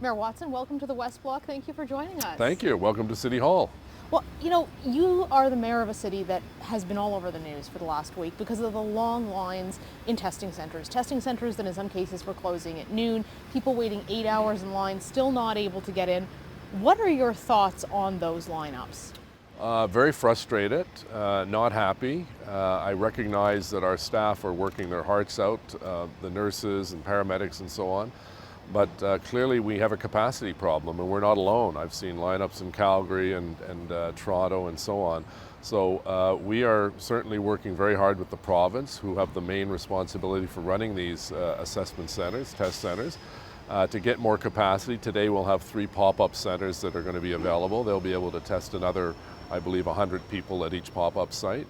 Mayor Watson, welcome to the West Block. Thank you for joining us. Thank you. Welcome to City Hall. Well, you are the mayor of a city that has been all over the news for the last week because of the long lines in testing centers. Testing centers that in some cases were closing at noon, people waiting 8 hours in line, still not able to get in. What are your thoughts on those lineups? Very frustrated, not happy. I recognize that our staff are working their hearts out, the nurses and paramedics and so on. But clearly we have a capacity problem, and we're not alone. I've seen lineups in Calgary and Toronto and so on. So we are certainly working very hard with the province, who have the main responsibility for running these assessment centers, test centers, to get more capacity. Today we'll have 3 pop-up centers that are going to be available. They'll be able to test another, I believe, 100 people at each pop-up site.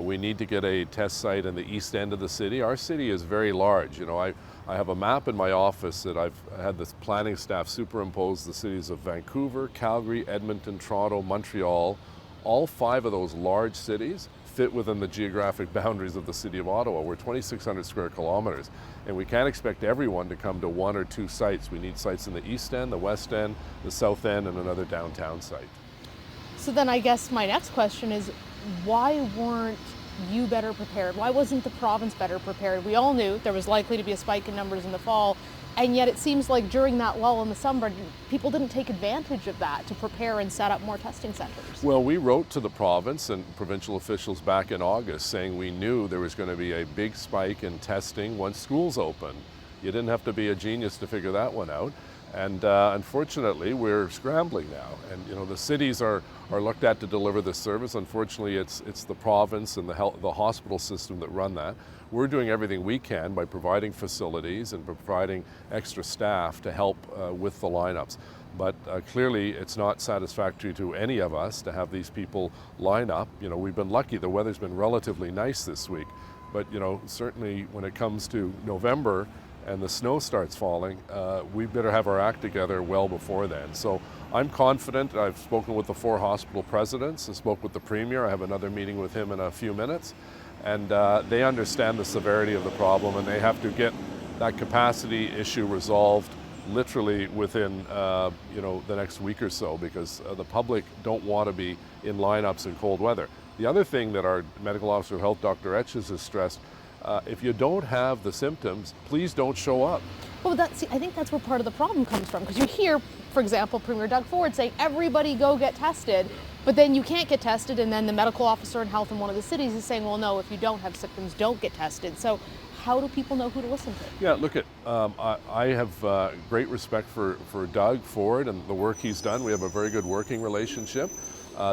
We need to get a test site in the east end of the city. Our city is very large. I have a map in my office that I've had the planning staff superimpose the cities of Vancouver, Calgary, Edmonton, Toronto, Montreal. All 5 of those large cities fit within the geographic boundaries of the city of Ottawa. We're 2,600 square kilometers, and we can't expect everyone to come to 1 or 2 sites. We need sites in the east end, the west end, the south end, and another downtown site. So then I guess my next question is, why weren't you better prepared? Why wasn't the province better prepared? We all knew there was likely to be a spike in numbers in the fall, and yet it seems like during that lull in the summer, people didn't take advantage of that to prepare and set up more testing centers. Well, we wrote to the province and provincial officials back in August saying we knew there was going to be a big spike in testing once schools opened. You didn't have to be a genius to figure that one out. And unfortunately, we're scrambling now. And the cities are looked at to deliver this service. Unfortunately, it's the province and the hospital system that run that. We're doing everything we can by providing facilities and providing extra staff to help with the lineups. But clearly, it's not satisfactory to any of us to have these people line up. We've been lucky. The weather's been relatively nice this week. But certainly when it comes to November, and the snow starts falling, we better have our act together well before then. So I'm confident. I've spoken with the 4 hospital presidents. I spoke with the Premier. I have another meeting with him in a few minutes. And they understand the severity of the problem, and they have to get that capacity issue resolved literally within the next week or so, because the public don't want to be in lineups in cold weather. The other thing that our Medical Officer of Health, Dr. Etches, has stressed, if you don't have the symptoms, please don't show up. Well, I think that's where part of the problem comes from, because you hear, for example, Premier Doug Ford saying, everybody go get tested, but then you can't get tested, and then the medical officer in health in one of the cities is saying, well, no, if you don't have symptoms, don't get tested. So how do people know who to listen to? Yeah, look, I have great respect for Doug Ford and the work he's done. We have a very good working relationship.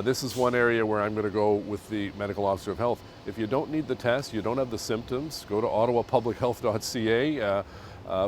This is one area where I'm going to go with the Medical Officer of Health. If you don't need the test, you don't have the symptoms, go to ottawapublichealth.ca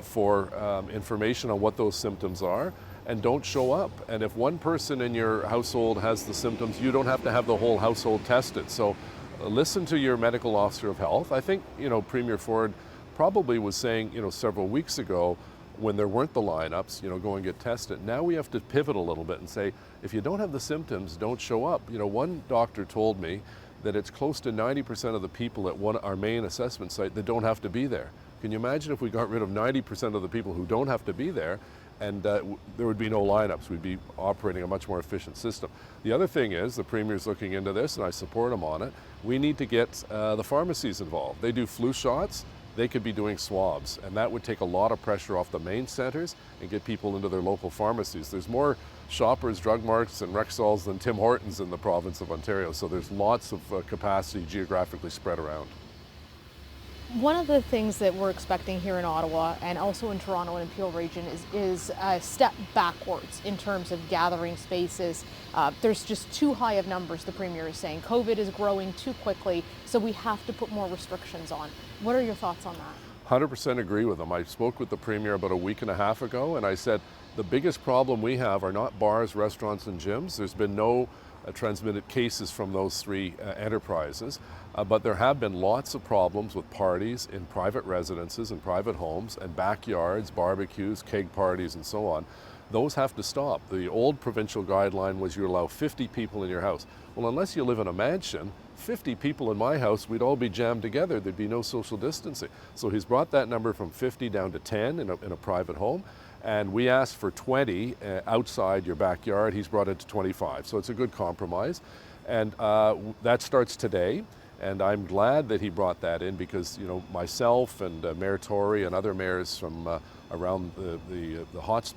for information on what those symptoms are, and don't show up. And if one person in your household has the symptoms, you don't have to have the whole household tested. So listen to your Medical Officer of Health. I think, Premier Ford probably was saying, several weeks ago, when there weren't the lineups, go and get tested. Now we have to pivot a little bit and say, if you don't have the symptoms, don't show up. One doctor told me that it's close to 90% of the people at our main assessment site that don't have to be there. Can you imagine if we got rid of 90% of the people who don't have to be there, and there would be no lineups? We'd be operating a much more efficient system. The other thing is, the Premier's looking into this, and I support him on it. We need to get the pharmacies involved. They do flu shots. They could be doing swabs, and that would take a lot of pressure off the main centers and get people into their local pharmacies. There's more Shoppers, Drug Marts, and Rexalls than Tim Hortons in the province of Ontario, so there's lots of capacity geographically spread around. One of the things that we're expecting here in Ottawa and also in Toronto and Peel region is a step backwards in terms of gathering spaces. There's just too high of numbers, the Premier is saying. COVID is growing too quickly, so we have to put more restrictions on. What are your thoughts on that? 100% agree with him. I spoke with the Premier about a week and a half ago, and I said the biggest problem we have are not bars, restaurants, and gyms. There's been no transmitted cases from those 3 enterprises, but there have been lots of problems with parties in private residences and private homes and backyards, barbecues, keg parties, and so on. Those have to stop. The old provincial guideline was you allow 50 people in your house. Well, unless you live in a mansion, 50 people in my house, we'd all be jammed together. There'd be no social distancing. So he's brought that number from 50 down to 10 in a private home. And we asked for 20 outside your backyard. He's brought it to 25. So it's a good compromise. And that starts today. And I'm glad that he brought that in because, you know, myself and Mayor Tory and other mayors from around the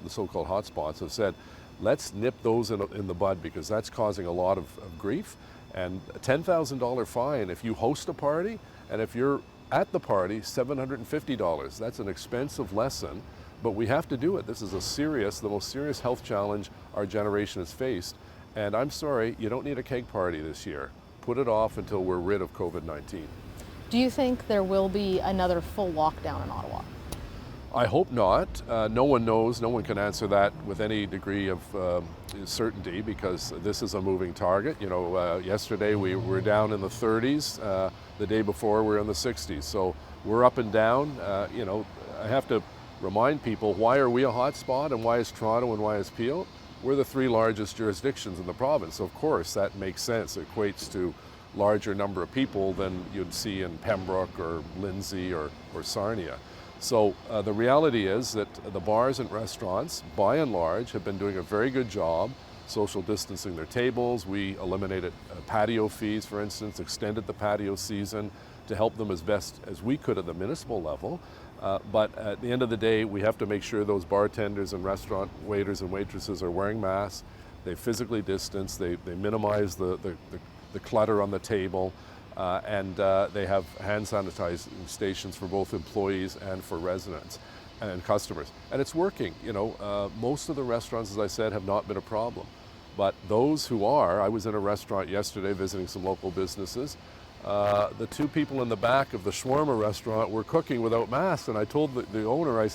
so-called hotspots have said, let's nip those in the bud because that's causing a lot of grief. And a $10,000 fine if you host a party, and if you're at the party, $750. That's an expensive lesson, but we have to do it. This is the most serious health challenge our generation has faced. And I'm sorry, you don't need a keg party this year. Put it off until we're rid of COVID-19. Do you think there will be another full lockdown in Ottawa? I hope not. No one knows. No one can answer that with any degree of certainty because this is a moving target. You know, yesterday we were down in the 30s. The day before we were in the 60s. So we're up and down. You know, I have to remind people, why are we a hot spot and why is Toronto and why is Peel? We're the 3 largest jurisdictions in the province. So of course, that makes sense. It equates to larger number of people than you'd see in Pembroke or Lindsay or Sarnia. So the reality is that the bars and restaurants, by and large, have been doing a very good job social distancing their tables. We eliminated patio fees, for instance, extended the patio season to help them as best as we could at the municipal level. But at the end of the day, we have to make sure those bartenders and restaurant waiters and waitresses are wearing masks, they physically distance, they minimize the clutter on the table, and they have hand sanitizing stations for both employees and for residents and customers. And it's working. You know, most of the restaurants, as I said, have not been a problem. But those who are, I was in a restaurant yesterday visiting some local businesses. The 2 people in the back of the shawarma restaurant were cooking without masks, and I told the owner, he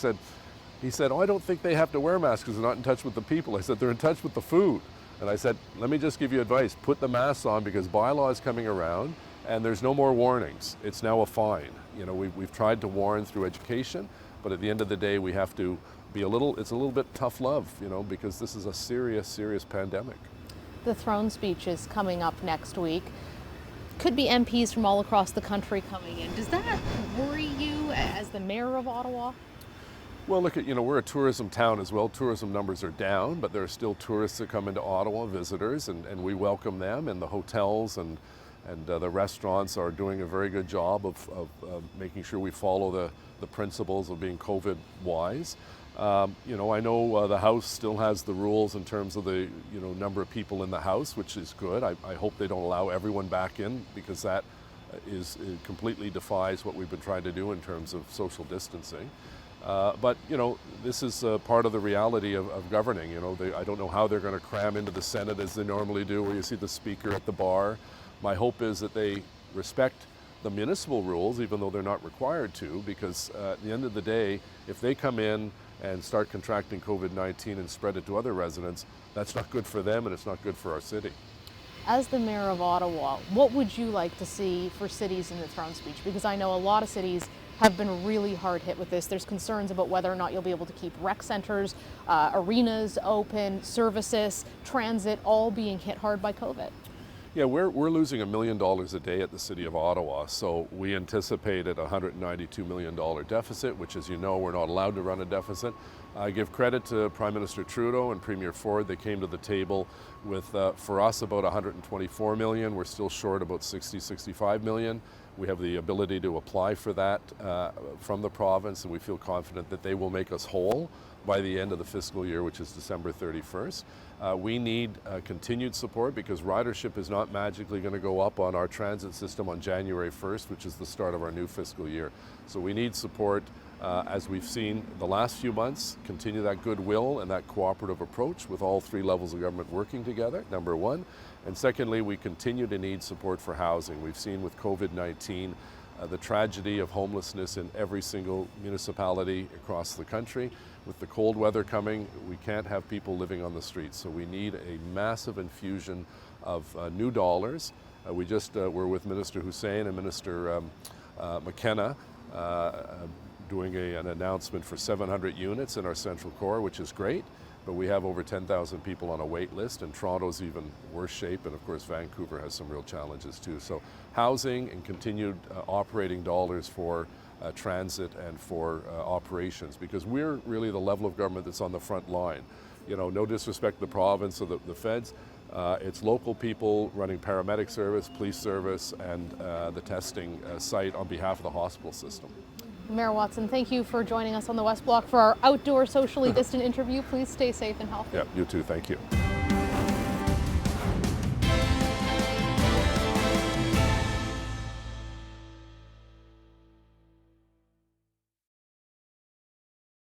said, oh, I don't think they have to wear masks because they're not in touch with the people. I said, they're in touch with the food. And I said, let me just give you advice, put the masks on because bylaw is coming around and there's no more warnings. It's now a fine. You know, we've tried to warn through education, but at the end of the day, we have to be it's a little bit tough love, you know, because this is a serious, serious pandemic. The throne speech is coming up next week. Could be MPs from all across the country coming in. Does that worry you as the mayor of Ottawa? Well, look, you know, we're a tourism town as well. Tourism numbers are down, but there are still tourists that come into Ottawa, visitors, and we welcome them. And the hotels and the restaurants are doing a very good job of making sure we follow the principles of being COVID-wise. You know, I know the House still has the rules in terms of the number of people in the House, which is good. I hope they don't allow everyone back in because that it completely defies what we've been trying to do in terms of social distancing. But you know, this is part of the reality of governing. You know, I don't know how they're going to cram into the Senate as they normally do, where you see the Speaker at the bar. My hope is that they respect the municipal rules, even though they're not required to, because at the end of the day, if they come in and start contracting COVID-19 and spread it to other residents, that's not good for them and it's not good for our city. As the mayor of Ottawa, what would you like to see for cities in the throne speech? Because I know a lot of cities have been really hard hit with this. There's concerns about whether or not you'll be able to keep rec centers, arenas open, services, transit, all being hit hard by COVID. Yeah, we're losing $1 million a day at the City of Ottawa, so we anticipated a $192 million deficit, which, as you know, we're not allowed to run a deficit. I give credit to Prime Minister Trudeau and Premier Ford. They came to the table with, for us, about $124 million. We're still short about $65 million. We have the ability to apply for that from the province, and we feel confident that they will make us whole by the end of the fiscal year, which is December 31st. We need continued support because ridership is not magically going to go up on our transit system on January 1st, which is the start of our new fiscal year. So we need support, as we've seen the last few months, continue that goodwill and that cooperative approach with all 3 levels of government working together, number one. And secondly, we continue to need support for housing. We've seen with COVID-19 the tragedy of homelessness in every single municipality across the country. With the cold weather coming, we can't have people living on the streets. So we need a massive infusion of new dollars. We just were with Minister Hussein and Minister McKenna doing an announcement for 700 units in our central core, which is great. But we have over 10,000 people on a wait list, and Toronto's even worse shape, and of course Vancouver has some real challenges too. So housing and continued operating dollars for transit and for operations, because we're really the level of government that's on the front line. You know, no disrespect to the province or the feds. It's local people running paramedic service, police service, and the testing site on behalf of the hospital system. Mayor Watson, thank you for joining us on the West Block for our outdoor socially distant interview. Please stay safe and healthy. Yeah, you too. Thank you.